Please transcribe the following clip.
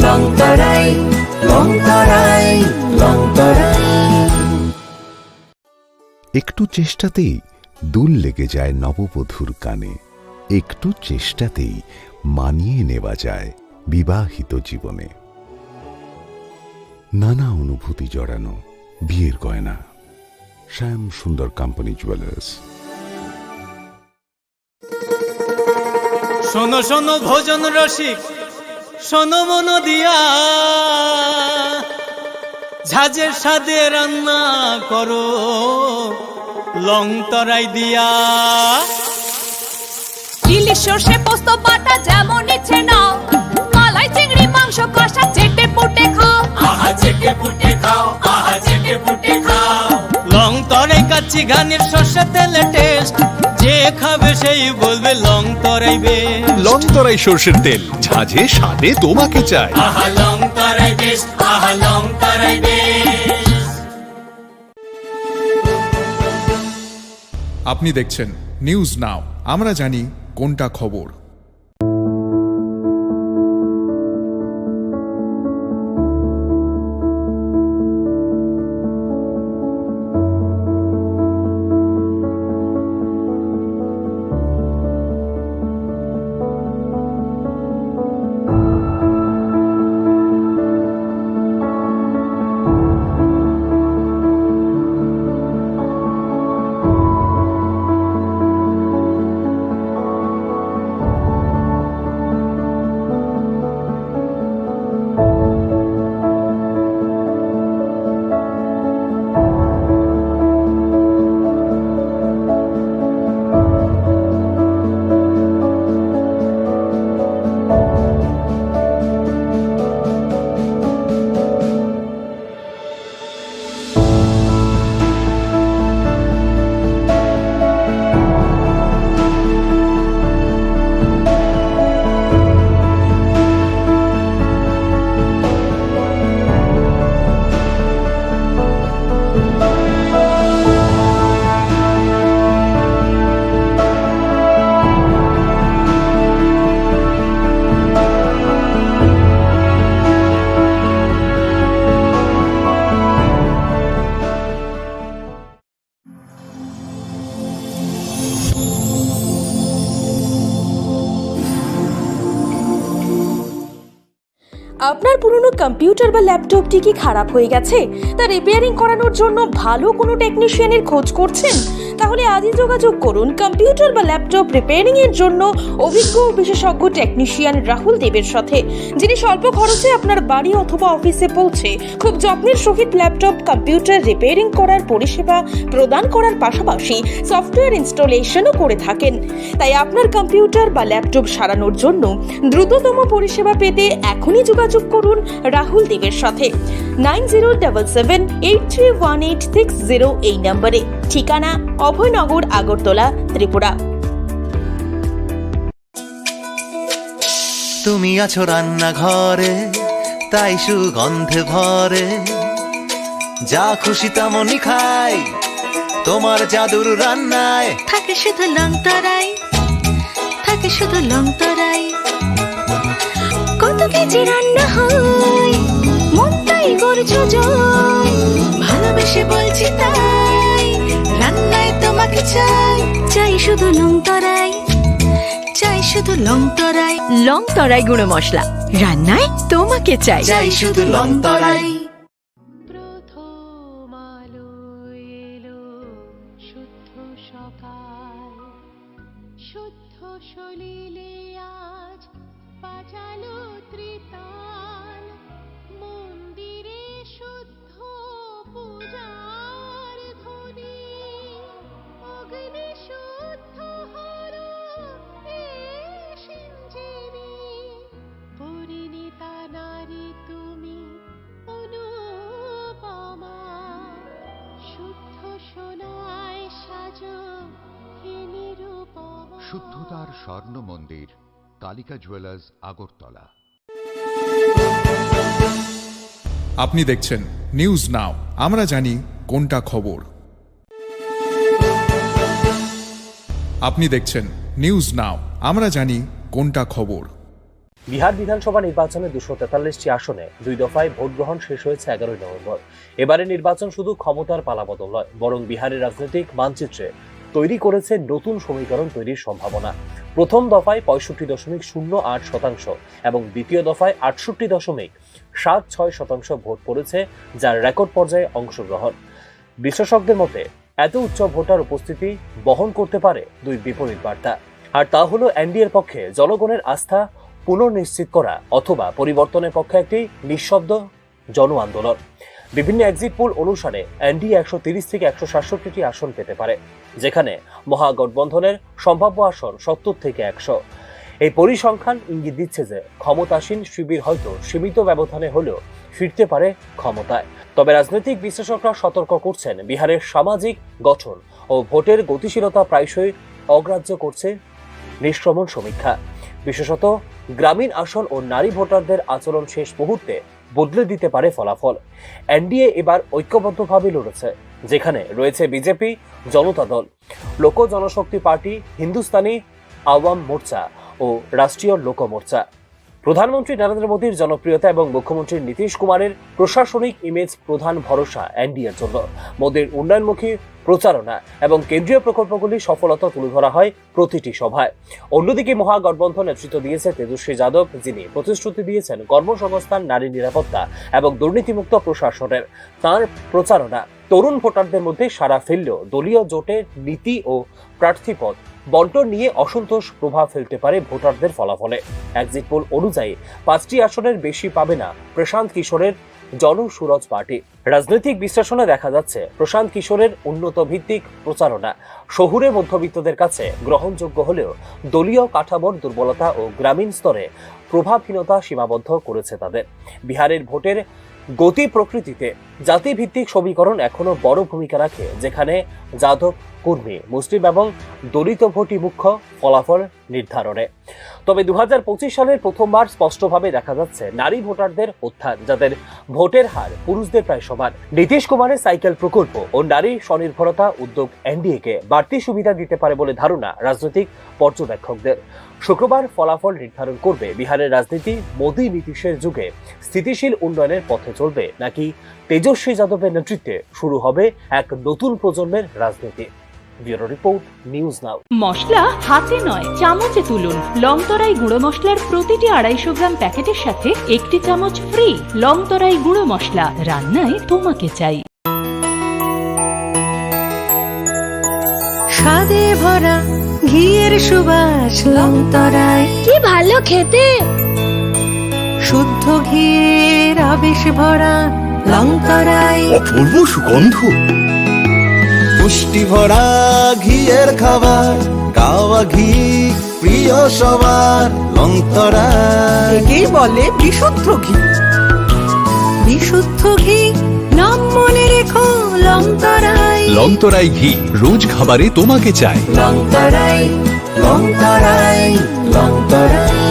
লংতরাই লংতরাই লংতরাই। একটু চেষ্টাতেই দুল লেগে যায় নববধূর কানে, একটু চেষ্টাতেই মানিয়ে নেওয়া যায় বিবাহিত জীবনে। নানা অনুভূতি জড়ানো বিয়ের গয়না। শ্যাম সুন্দর কোম্পানি জুয়েলার্স। শোনো শোনো ভোজন রসিক, শোনো মন দিয়া, ঝাঁঝের স্বাদে রান্না করো লংতরাই দিয়া। ইলিশ সর্ষে পোস্ত বাটা যেমন ইচ্ছে নাও, মালাই চিংড়ি মাংস কষা চেটে পুটে খাও, আহা চেটে পুটে খাও, আহা চেটে পুটে খাও। লংতরাই কাচ্চি ঘানির সর্ষে তেলে টেস্ট, যে খাবে সেই বলবে লংতরাই বেশ। লংতরাই সর্ষের তেল, ঝাঁঝে স্বাদে তোমাকে চাই। আহা লংতরাই বেশ, আহা লংতরাই বেশ। আপনি দেখছেন নিউজ নাও, আমরা জানি কোনটা খবর। আপনার পুরনো কম্পিউটার বা ল্যাপটপটি কি খারাপ হয়ে গেছে? তা রিপেয়ারিং করানোর জন্য ভালো কোনো টেকনিশিয়ানের খোঁজ করছেন? তাহলে আজই যোগাযোগ করুন কম্পিউটার বা ল্যাপটপ রিপেয়ারিং এর জন্য অভিজ্ঞ বিশেষজ্ঞ টেকনিশিয়ান রাহুল দেবের সাথে, যিনি স্বল্প খরচে আপনার বাড়ি অথবা অফিসে পৌঁছে খুব যত্নের সহিত ল্যাপটপ কম্পিউটার রিপেয়ারিং করার পরিষেবা প্রদান করার পাশাপাশি সফটওয়্যার ইনস্টলেশনও করে থাকেন। তাই আপনার কম্পিউটার বা ল্যাপটপ সারানোর জন্য দ্রুততম পরিষেবা পেতে এখনই যোগাযোগ করুন রাহুল দেবের সাথে 9077783186 এই নম্বরে। ঠিকানা অভয়নগর, আগরতলা, ত্রিপুরা। তুমি আছো রান্নাঘরে, তাই সুগন্ধে ভরে, যা খুশি তেমনই খাই তোমার জাদুর রান্নায়। থাকে শুধু লংতরাই, থাকে শুধু লংতরাই। কত কেজি রান্না হয়, মনটাই করছো জয়, ভালোবেসে বলছি তাই, রান্নায় তোমাকে চাই, চাই শুধু লংতরাই, চাই শুধু লংতরাই। লংতরাই গুঁড়ো মশলা, রান্নায় তোমাকে চাই, চাই শুধু লংতরাই। প্রথম আলো এলো, শুদ্ধ সকাল, শুদ্ধ সলিলে আজ বাজালো ত্রিতাল, মন্দিরে শুদ্ধ পূজার ধ্বনি, অগ্নি শুদ্ধ হলো সিঞ্জিনি, পরিণীতা নারী তুমি অনুপমা, শুদ্ধ সোনায় সাজো হে নিরুপমা। শুদ্ধতার স্বর্ণ মন্দির, কালিকা জুয়েলার্স, আগরতলা। আপনি দেখছেন নিউজ নাও, আমরা জানি কোনটা খবর। আপনি দেখছেন নিউজ নাও, আমরা জানি কোনটা খবর। বিহার বিধানসভা নির্বাচনে 243টি আসনে 2 দফায় ভোট গ্রহণ শেষ হয়েছে 11 নভেম্বর। এবারে নির্বাচন শুধু ক্ষমতার পালাবদল নয়, বরং বিহারের রাজনৈতিক মানচিত্রে তৈরি করেছে নতুন সমীকরণ তৈরির সম্ভাবনা। প্রথম দফায় 65.08% এবং দ্বিতীয় দফায় 68.76% ভোট পড়েছে, যার রেকর্ড পর্যায়ে অংশগ্রহণ। বিশেষজ্ঞদের মতে এত উচ্চ ভোটার উপস্থিতি বহন করতে পারে দুই বিপরীত বার্তা, আর তা হলো এনডিএর পক্ষে জনগণের আস্থা পুনর্নিশ্চিত করা অথবা পরিবর্তনের পক্ষে একটি নিঃশব্দ জন আন্দোলন। বিভিন্ন এক্সিট পোল অনুসারে এনডিএ 130 থেকে 167টি আসন পেতে পারে, যেখানে মহাগঠবন্ধনের সম্ভাব্য আসন 70 থেকে 100। এই পরিসংখ্যান ইঙ্গিত দিচ্ছে যে ক্ষমতাসীন শিবির হয়তো সীমিত ব্যবধানে হলেও ফিরতে পারে ক্ষমতায়। তবে রাজনৈতিক বিশ্লেষকরা সতর্ক করছেন, বিহারের সামাজিক গঠন ও ভোটের গতিশীলতা প্রায়শই অগ্রাহ্য করছে নিষ্ক্রমণ সমীক্ষা। বিশেষত গ্রামীণ আসন ও নারী ভোটারদের আচরণ শেষ মুহূর্তে বদলে দিতে পারে ফলাফল। এনডিএ এবার ঐক্যবদ্ধভাবে লড়েছে, যেখানে রয়েছে বিজেপি, জনতা দল, লোক জনশক্তি পার্টি, হিন্দুস্তানি আওয়াম মোর্চা ও রাষ্ট্রীয় লোক মোর্চা। প্রধানমন্ত্রী নরেন্দ্র মোদীর জনপ্রিয়তা এবং মুখ্যমন্ত্রী নীতিশ কুমারের প্রশাসনিক ইমেজ প্রধান ভরসা এনডিএর জন্য। মোদীর উন্নয়নমুখী প্রচারণা এবং কেন্দ্রীয় প্রকল্পগুলির সফলতা তুলে ধরা হয় প্রতিটি সভায়। অন্যদিকে মহাগঠবন্ধন নেতৃত্ব দিয়েছে তেজস্বী যাদব, যিনি প্রতিশ্রুতি দিয়েছেন কর্মসংস্থান, নারী নিরাপত্তা এবং দুর্নীতিমুক্ত প্রশাসনের। তাঁর প্রচারণা তরুণ ভোটারদের মধ্যে সাড়া ফেললেও দলীয় জোটের নীতি ও প্রার্থীপদ বন্টন নিয়ে অসন্তোষ প্রভাব ফেলতে পারে ভোটারদের ফলাফলে। এক্সিট পোল অনুযায়ী 5টি আসনের বেশি পাবে না প্রশান্ত কিশোরের জনসুরজ পার্টি। রাজনৈতিক বিশ্লেষণে দেখা যাচ্ছে প্রশান্ত কিশোরের উন্নত ভিত্তিক প্রচারণা শহুরে মধ্যবিত্তদের কাছে গ্রহণযোগ্য হলেও দলীয় কাঠামোর দুর্বলতা ও গ্রামীণ স্তরে প্রভাবহীনতা সীমাবদ্ধ করেছে তাদের। বিহারের ভোটের গতি প্রকৃতিতে জাতিভিত্তিক সমীকরণ এখনো বড় ভূমিকা রাখে, যেখানে যাদব কর্মী, মুসলিম এবং দলিত ভোটই মুখ্য ফলাফল নির্ধারণে। তবে 2025 সালের প্রথমবার স্পষ্টভাবে দেখা যাচ্ছে নারী ভোটারদের উত্থান, যাদের ভোটের হার পুরুষদের প্রায় সমান। নীতিশ কুমারের সাইকেল প্রকল্প ও নারী স্বনির্ভরতা উদ্যোগ এনডিএকে বাড়তি সুবিধা দিতে পারে বলে ধারণা রাজনৈতিক পর্যবেক্ষকদের। শুক্রবার ফলাফল নির্ধারণ করবে বিহারের রাজনীতি মোদী নীতিশের যুগে স্থিতিশীল উন্নয়নের পথে চলবে, নাকি তেজস্বী যাদবের নেতৃত্বে শুরু হবে এক নতুন প্রজন্মের রাজনীতি। Bureau report, news now. মশলা হাতে নয় চামচে তুলুন। লংতরাই গুঁড়ো মশলার প্রতিটি 250 গ্রাম প্যাকেটের সাথে 1টি চামচ ফ্রি। লংতরাই গুঁড়ো মশলা, রান্নায় তোমাকে চাই। স্বাদে ভরা ঘিয়ের সুবাস লংতরায়, কি ভালো খেতে। শুদ্ধ ঘিয়ের আবেশ ভরা লংতরায়, অপূর্ব সুগন্ধ, পুষ্টি ভরা ঘিয়ের খাবার, গাওয়া ঘি প্রিয় সবার লংতরায়। একেই বলে বিশুদ্ধ ঘি। বিশুদ্ধ ঘি নাম মনে রেখো লংতরায়। লংতরাই ঘি রোজ খাবারে তোমাকে চাই। লংতরায়, লংতরায়, লংতরায়।